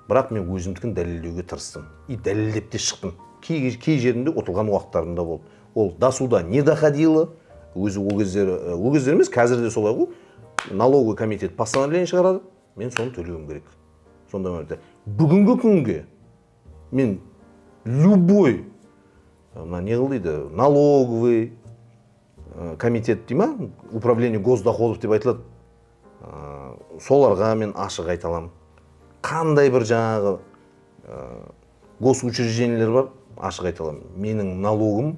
бірақ мен өзімдікін дәлелдеуге тырыстым и дәлелдеп те шықтым. Кей жерінде ұтылған уақыттарында болды. Ол до суда не доходило, өзі ол кездер емес, қазір де солай ғой. Налоговый комитет постановление шығарады, мен соны төлеуім керек. Сонда мәлімде. Бүгінгі күнге мен любой не қылдайды, налоговый комитет дей ма, управление госдоходов деп айтылады. Соларға мен ашық айта аламын. Қандай бір жаңағы госучреждениелер бар, ашық айта аламын. Менің налогым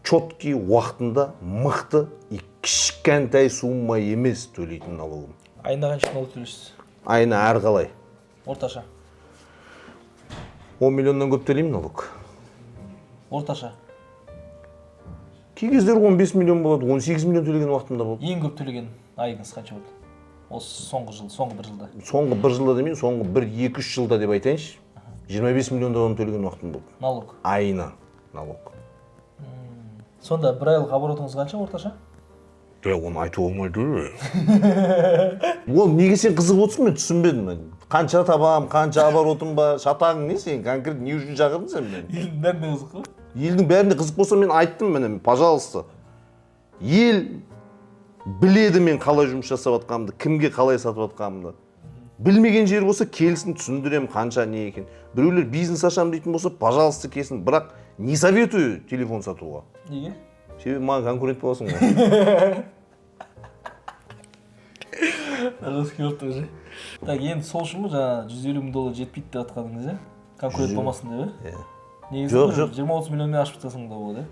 четкий уақытында мықты и кішкентай сумма емес төлейтін налогым. Айына қанша налог төлейсіз? Айына әр қалай. Орташа. 10 миллионнан көп төлеймін налог. Орташа. Кей кездер 15 миллион болады, 18 миллион төлеген уақытымда болды. Ең көп төлеген айыңыз қанша болды? Осы соңғы бір жылда. Соңғы бір жылда демеймін, соңғы 1-2-3 жылда деп айтайыншы. 25 миллиондан төлеген уақытым болды. Налог. Айына налог. Сонда бір айлық оборотыңыз қанша орташа? Оны айту болмайды. Ол неге сен қызығып отырсың, мен түсінбедім. Қанша табам, қанша оборотым бар, шатағың не сен? Конкрет не үшін шақырдың сен мені? Елдің бәріне қызық қой. Елдің бәріне қызық болса мен айттым міне, пожалуйста. Ел біледі мен қалай жұмыс жасап жатқанымды, кімге қалай сатып жатқанымды. Білмеген жер болса келсін, түсіндірем қанша не екен. Біреулер бизнес ашам дейтін болса, пожалуйста келсін, бірақ не советую телефон сатуға. Неге? Себебі маған конкурент боласың ғой. Расхерті уже. Так, енді сол үшін мұ жаңа $150,000 жетпейді деп атқаныңыз, е? Конкурент болмасын деп, е? Негізі 20-30 миллионмен ашып тастасың да болады, е?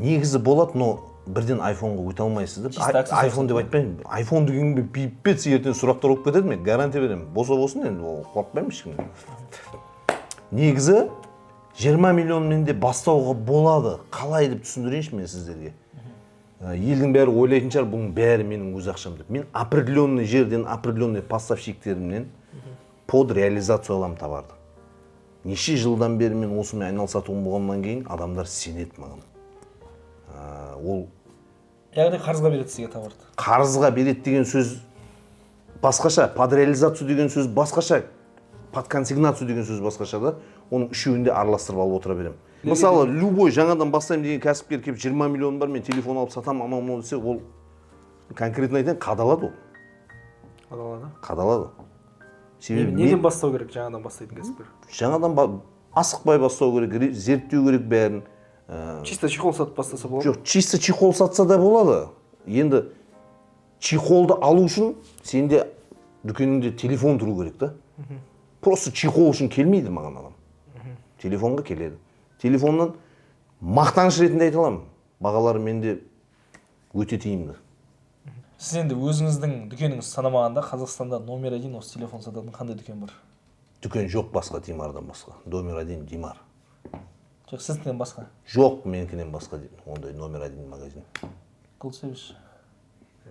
Негізі болады, но бірден айфонға өте алмайсыз да. Айфон деп айтпаймын. Айфон дегенге пипец ертең сұрақтар болып кетеді, мен гарантия беремін. Болса болсын енді, ол қорықпаймын ешкімнен. Негізі 20 миллионмен де бастауға болады. Қалай деп түсіндірейінші мен сіздерге. Елдің бәрі ойлайтын шығар, бұның бәрі менің өз ақшам деп. Мен определенный жерден, определенный поставщиктерімнен под реализацию аламын товарды. Неше жылдан бері мен осымен айналысатуым болғаннан кейін адамдар сенеді маған. Ол яғни қарызға береді сізге товарды. Қарызға береді деген сөз басқаша, под реализацию деген сөз басқаша, под консигнацию деген сөз басқаша да. Оның үшеуінде араластырып алып отыра беремін. Мысалы, любой жаңадан бастаймын деген кәсіпкер келіп 20 миллион бар, мен телефон алып сатам, анау десе, ол конкретно айтайын, қадалады ол. Қадалады? Қадалады. Неден бастау керек жаңадан бастайтын кәсіпкер? Жаңадан асықпай бастау керек, зерттеу керек бәрін. Чисто чехол сатып бастаса болады? Жоқ, чисто чехол сатса да болады. Енді чехолды алу үшін сенде дүкеніңде телефон тұру керек та. Просто чехол үшін келмейді маған адам. Телефонға келеді. Телефоннан мақтаныш ретінде айта аламын. Бағалары менде өте тиімді. Сіз енді өзіңіздің дүкеніңіз санамағанда Қазақстанда номер 1 осы телефон сататын қандай дүкен бар? Дүкен жоқ басқа, Димардан басқа. Номер 1 Димар. Жоқ, сізден басқа? Жоқ, менікінен басқа ондай номер 1 магазин. Gold Service.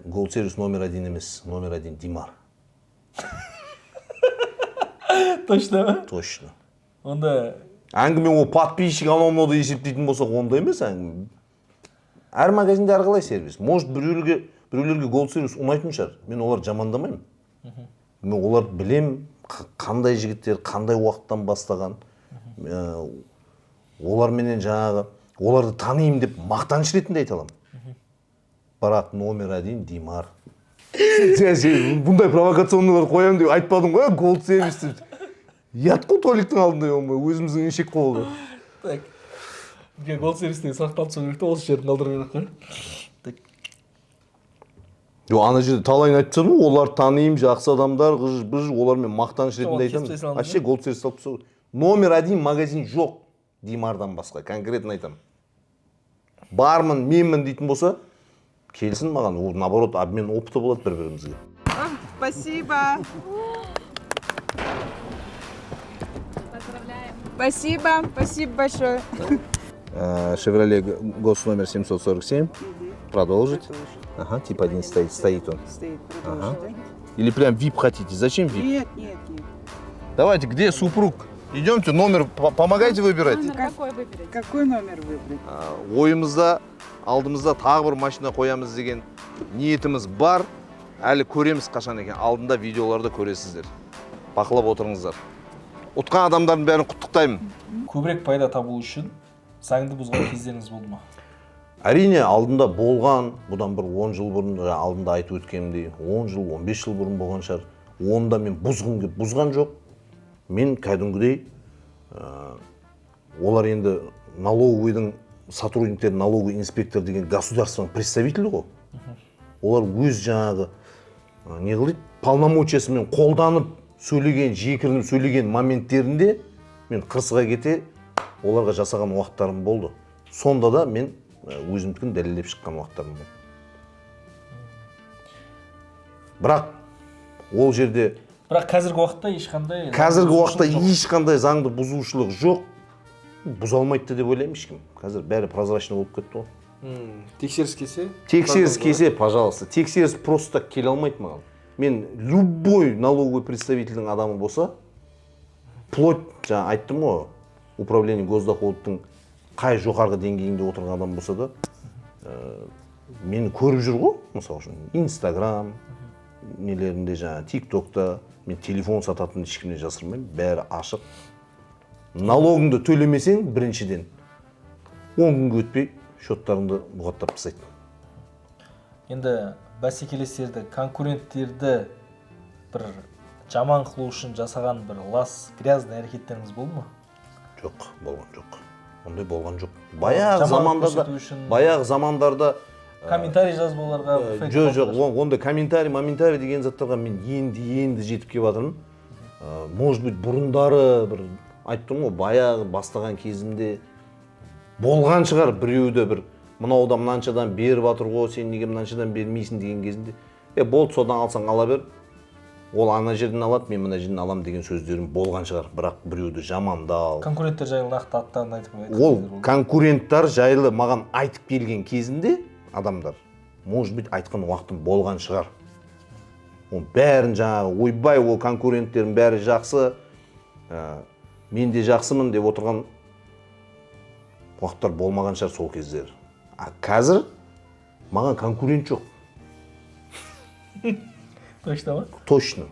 Gold Service номер 1 емес, номер 1 Димар. Точно ма? Точно. Онда Әңгіме ол подписчик анау-мынауды есептейтін болсақ, онда емес әңгіме. Әр магазинде әрқалай сервис. Может, біреулерге Gold Service ұнайтын шығар. Мен олар жамандамаймын. Мен олар білем, қандай жігіттер, қандай уақыттан бастаған. Оларменен жаңағы, оларды танимын деп мақтаныш ретінде айта аламын. Бірақ номер 1 Димар. Сен бұндай провокационныйлар қоямын деп айтпадың ғой, Gold Service деп. Ят қой толиктің алдында, өзіміздің еншек қолды. Так, Gold Service'дегі сұрақты алып сөйлерді, осы жердің алдыры керек қой. Жоқ, ана жерде талайын айтсаң, олар танимын, жақсы адамдар, ғыж-бұж, олармен мақтаныш ретінде айтамын. Вообще Gold Service алып сөйлер. Номер 1 магазин жоқ Димардан басқа, конкретно айтамын. Бармын, менмін дейтін болса, келсін маған, наоборот, обмен опыты болады бір-бірімізге. Спасибо. Спасибо, спасибо большое. Chevrolet Гос номер 747. Продолжить. Ага, тип 1 стоит он. Стоит, Ага. Или прям VIP хотите? Зачем VIP? Нет. Давайте, где супруг? Идемте, номер, помогайте выбирать. Какой выберете? Какой номер выбрать? Ойымызда, алдымызда тағы бір машина қоямыз деген ниетіміз бар. әлі көреміз қашан екен. Алдында видеоларда көресіздер. Бақылап отырыңыздар. Ұтқан адамдардың бәрін құттықтаймын. көбірек пайда табу үшін заңды бұзған кездеріңіз болды ма? Әрине алдында болған, бұдан бір 10 жыл бұрын алдында айтып өткенімдей, 10 жыл, 15 жыл бұрын болған шығар. Онда мен бұзғым келіп бұзған жоқ. Мен кәдімгідей олар енді налоговыйдың сотрудниктері, налоговый инспектор деген государственный представитель ғой. Олар өз жаңағы не қылды, полномочиясымен қолданып сөйлеген, жекірініп сөйлеген моменттерінде мен қырсыға кете оларға жасаған уақыттарым болды. Сонда да мен өзімдікін дәлелдеп шыққан уақыттарым болды. Бірақ ол жерде Бірақ қазіргі уақытта ешқандай заңды бұзушылық жоқ. Бұза алмайды деп ойлаймын ешкім. Қазір бәрі прозрачный болып кетті ғой. Тексеріс келсе, пожалуйста. Тексеріс просто келе алмайды маған. Мен любой налоговый представительдің адамы болса, плоть, жаңа айттым ғой, управление госдоходтың қай жоғарғы деңгейінде отырған адам болса да, мені көріп жүр ғой, мысалы үшін, Инстаграм, нелерінде жаңа, ТикТокта, мен телефон сататын ешкімне жасырмаймын, бәрі ашық. Налогыңды төлемесең, біріншіден, 10 күнге өтпей, счеттарыңды бұғаттап тастайды. Енді бәсекелестерді, конкуренттерді бір жаман қылу үшін жасаған бір лас, грязный әрекеттеріңіз болды ма? Жоқ, болған жоқ. Ондай болған жоқ. Баяғы замандарда комментарий жазып оларға жоқ, онда комментарий деген заттарға мен енді жетіп келіп жатырмын. Может быть, бұрындары бір айттым ғой, баяғы бастаған кезімде болған шығар біреуді бір мынау да мынаншадан беріп жатыр ғой, сен неге мынаншадан бермейсің деген кезінде. Болды, содан алсаң ала бер. Ол ана жерден алады, мен мына жерден алам деген сөздерім болған шығар, бірақ біреуді жамандау. Конкуренттер жайлы нақты аттарын айтып қойды. Ол конкуренттар жайлы маған айтып келген кезінде адамдар, может быть, айтқан уақытым болған шығар. Ол бәрін жаңағы, ойбай, ол конкуренттердің бәрі жақсы, мен де жақсымын деп отырған уақыттар болмаған шығар сол кездер. Қазір маған конкурент жоқ. Точно ма? Точно.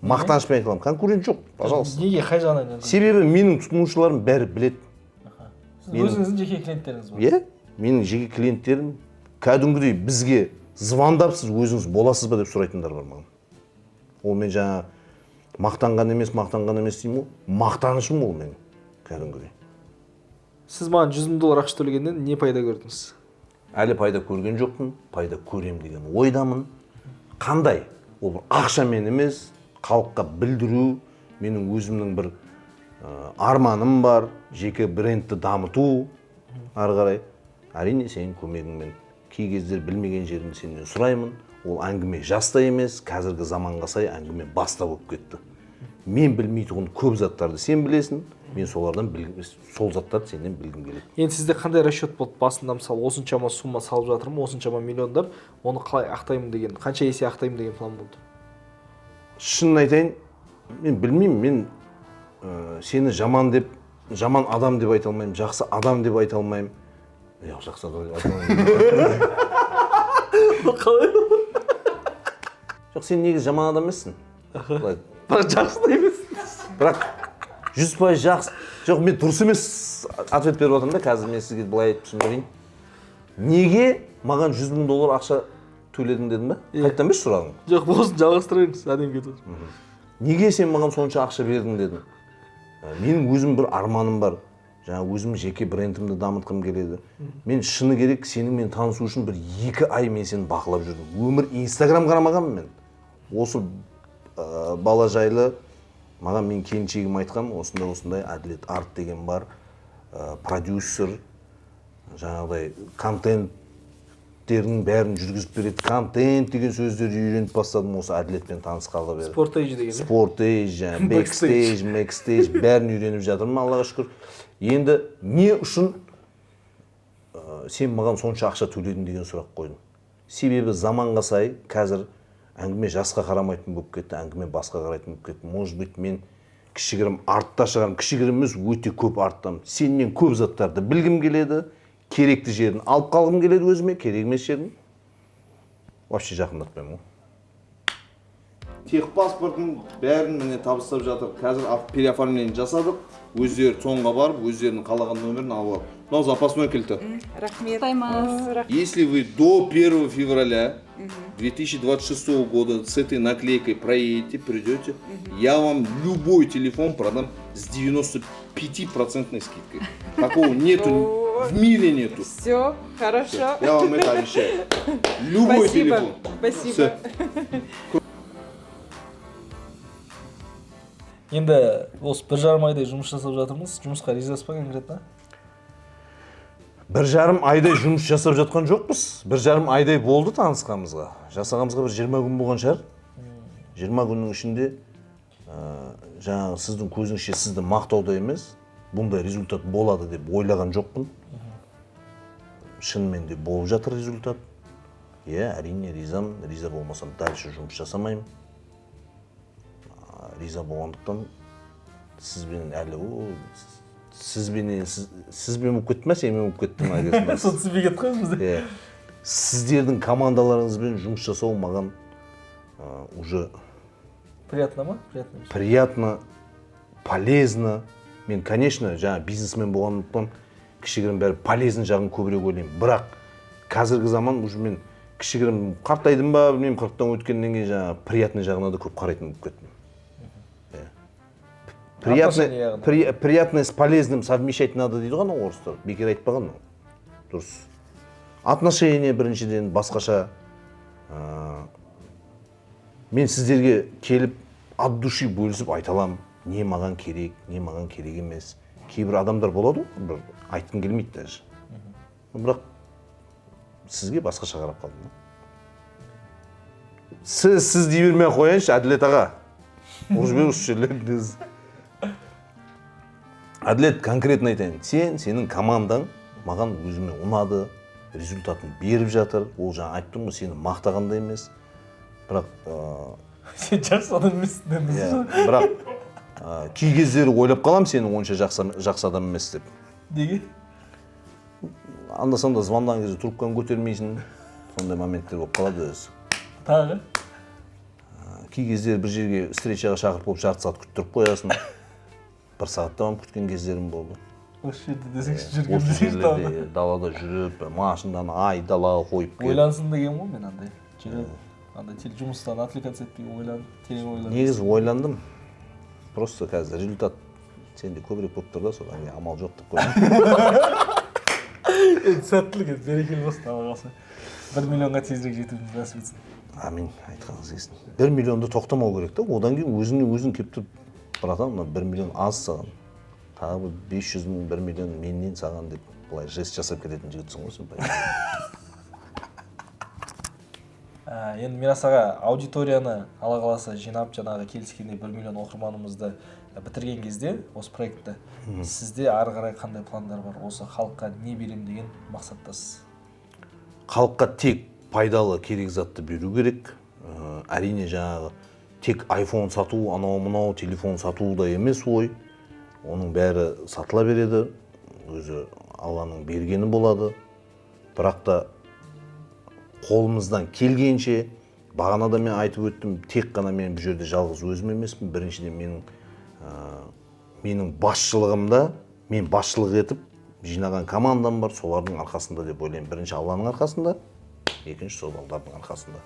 Мақтанышпен айтылам, конкурент жоқ, пожалуйста. Неге, қай жағынан? Себебі менің тұтынушыларым бәрі біледі. Өзіңіздің жеке клиенттеріңіз бар? Иә, менің жеке клиенттерім кәдімгідей бізге звондап, сіз өзіңіз боласыз ба деп сұрайтындар бар маған. Ол мен жаңа мақтанған емес деймін ғой, мақтанышым ол менің кәдімгідей. Сіз маған $100,000 ақша төлегеннен не пайда көрдіңіз? Әлі пайда көрген жоқпын, пайда көрем деген ойдамын. Қандай? Ол ақшамен емес, халыққа білдіру, менің өзімнің бір арманым бар, жеке брендті дамыту, ары қарай. Әрине сенің көмегіңмен кей кездер білмеген жерімді сенен сұраймын. Ол әңгіме жаста емес, қазіргі заманға сай әңгіме баста болып кетті. Мен білмейтұғын көп заттарды сен білесің, мен солардан сол заттарды сенен білгім келеді. Енді сізде қандай расчет болды? Басында мысалы осыншама сумма салып жатырмын, осыншама миллиондап, оны қалай ақтаймын деген, қанша есе ақтаймын деген план болды? Шынын айтайын, мен білмеймін, мен сені жаман адам деп айта алмаймын, жақсы адам деп айта алмаймын. Жақсы адам деп айта алмаймын. Жоқ, сен негізі жаман адам емессің. Бірақ жақсы да емес. Бірақ 100% жақсы. Жоқ, мен дұрыс емес ответ беріп отырмын да, қазір мен сізге былай айтып түсіндірейін. Неге маған $100,000 ақша төледің дедім ба? Қайттан беш сұрағың? Жоқ, болсын, жалғастыра беріңіз, әдем кетіп отыр. Неге сен маған сонша ақша бердің дедім? Менің өзім бір арманым бар. Жаңа өзім жеке брендімді дамытқым келеді. Мен шыны керек, сенің танысу үшін бір 2 ай мен сені бақылап жүрдім. Өмір Инстаграм қарамағанмын мен. Осы бала жайлы маған мен келіншегім айтқан, осындай Әділет Арт деген бар, продюсер, жаңағыдай контенттерінің бәрін жүргізіп береді. Контент деген сөздерді үйреніп бастадым осы Әділетпен танысқалы бері. Спорттейдж деген. Спорттейдж, бэкстейдж, бәрін үйреніп жатырмын, Аллаға шүкір. Енді не үшін сен маған сонша ақша төледің деген сұрақ қойдым. Себебі заманға сай қазір әңгіме жасқа қарамайтын болып кетті, әңгіме басқа қарайтын болып кетті. Может быть, мен кішігірім артта шығарым, кішігірім емес, өте көп арттам. Сенен көп заттарды білгім келеді, керекті жерін алып қалғым келеді өзіме, керек емес жерін. Вообще жақындатпаймын ғой. техпаспортын бәрін міне табыстап жатыр. Қазір переоформление жасадық. Өздері соңға барып, өздерінің қалаған нөмірін алып алып. Мынау запасной кілті. Рахмет. Если вы до 1 февраля 2026 года с этой наклейкой проедете, придете, я вам любой телефон продам с 95% скидкой. Такого нету, в мире нету. Все, хорошо. Я вам это обещаю. Любой Спасибо. телефон. Спасибо. Всё. енді осы 1,5 айдай жұмыс жасап жатырмыз. Жұмысқа ризасыз ба конкретно? 1,5 айдай жұмыс жасап жатқан жоқпыз. 1,5 айдай болды танысқанымызға. Жасағанымызға бір 20 күн болған шығар. 20 күннің ішінде жаңағы сіздің көзіңізше сізді мақтауда емес, бұндай результат болады деп ойлаған жоқпын. Шынымен де болып жатыр результат. Әрине ризамын. Риза болмасам дальше жұмыс жасамаймын. Риза болғандықтан сізбен әлі сізбен болып кетті ме, сенмен болып кетті ме? Сол сізбен кетті ғой бізде. Сіздердің командаларыңызбен жұмыс жасау маған уже Приятно ма? приятно, полезно. Мен, конечно, жаңа бизнесмен болғандықтан кішігірім бәрі полезный жағын көбірек ойлаймын. Бірақ қазіргі заман уже мен кішігірім қартайдым ба, білмеймін, 40-тан өткеннен кейін жаңа приятный жағына да көп қарайтын болып кеттім. Приятное с полезным совмещать надо дейді ғой орыстар. Бекер айтпаған. Дұрыс. Отношение біріншіден басқаша. Мен сіздерге келіп от души бөлісіп айта аламын. Не маған керек, не маған керек емес. Кейбір адамдар болады ғой, айтқым келмейді даже. Бірақ сізге басқаша қарап қалдым. Сіз дей бермей қояйыншы, Әділет аға. Ұрып жібер осы жерлерді. Әділет, конкретно айтайын. Сенің командаң маған өзіме ұнады, результатын беріп жатыр. Ол жаңа айттым ғой, сені мақтағанда емес. Бірақ Сен жақсы адам емессің. бірақ кей кездері ойлап қалам сені онша жақсы адам емес деп. Неге? Анда-санда звондаған кезде трубканы көтермейсің. Сондай моменттер болып қалады өзі. Тағы? Кей кездері бір жерге встречаға шақырып болып жарты сағат күттіріп қоясың. 1 сағаттан күткен кездерім болды. Осы жерде десеңші Осы жүрген жерлерде далада жүріп, машинаны далаға қойып келіп. ойлансын деген ғой мен андай. Жүріп, андай жұмыстан отвлекаться етпей ойланып, терең ойланып. Негізі ойландым. Просто қазір результат сенде көбірек болып тұр да, содан кейін амал жоқ деп қойдым. Сәттілік ет, берекелі болсын, Алла қаласа. 1 миллионға тезірек жетуіміз нәсіп етсін. Амин, айтқаныңыз келсін. 1 миллионды тоқтамау керек та, одан кейін өзің келіп тұрып, братан, 1 миллион аз саған. Тағы 500 мың, 1 миллион менен саған деп былай жест жасап кететін жігітсің ғой сен. Енді Мирас аға, аудиторияны Алла қаласа жинап, жаңағы келіскенде 1 миллион оқырманымызды бітірген кезде осы проектті сізде ары қарай қандай пландар бар? Осы халыққа не берем деген мақсаттасыз? Халыққа тек пайдалы керек затты беру керек. Әрине жаңағы тек iPhone сату, анау-мынау телефон сату да емес ой. Оның бәрі сатыла береді. Өзі Алланың бергені болады. Бірақ та қолымыздан келгенше, бағанада мен айтып өттім, тек қана мен бұл жерде жалғыз өзім емеспін. Біріншіден менің басшылығымда, мен басшылық етіп жинаған командам бар, солардың арқасында деп ойлаймын. Бірінші Алланың арқасында, екінші сол балдардың арқасында.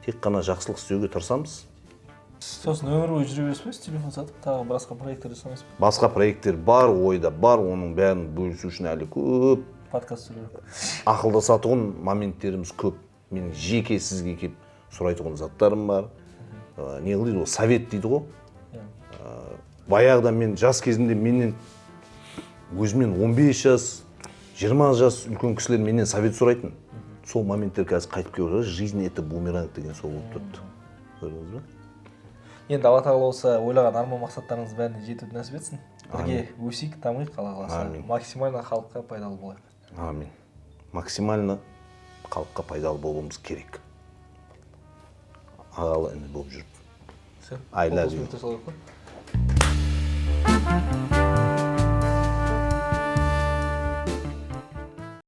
Тек қана жақсылық істеуге тырысамыз. Сосын өмір бойы жүре бересіз бе, телефон сатып, тағы басқа проекттер жасамайсыз ба? Басқа проекттер бар, ойда бар, оның бәрін бөлісу үшін әлі көп. Подкаст түсіру. Ақылдасатұғын моменттеріміз көп. Менің жеке сізге келіп сұрайтұғын заттарым бар. Не қылды, совет дейді ғой. Баяғыда мен жас кезімде менен өзімен 15 жас, 20 жас үлкен кісілер менен совет сұрайтын. Сол моменттер қазір қайтып келіп жатыр. Жизнь это бумеранг деген сол болып тұрды. Көрдіңіз бе? Енді Алла тағала болса ойлаған арман мақсаттарыңыз бәріне жетуді нәсіп етсін. Бірге өсейік, дамиық, Алла қаласа. Максимально халыққа пайдалы болайық. Амин. Максимально халыққа пайдалы болуымыз керек. Ағалы іні болып жүріп. I love you.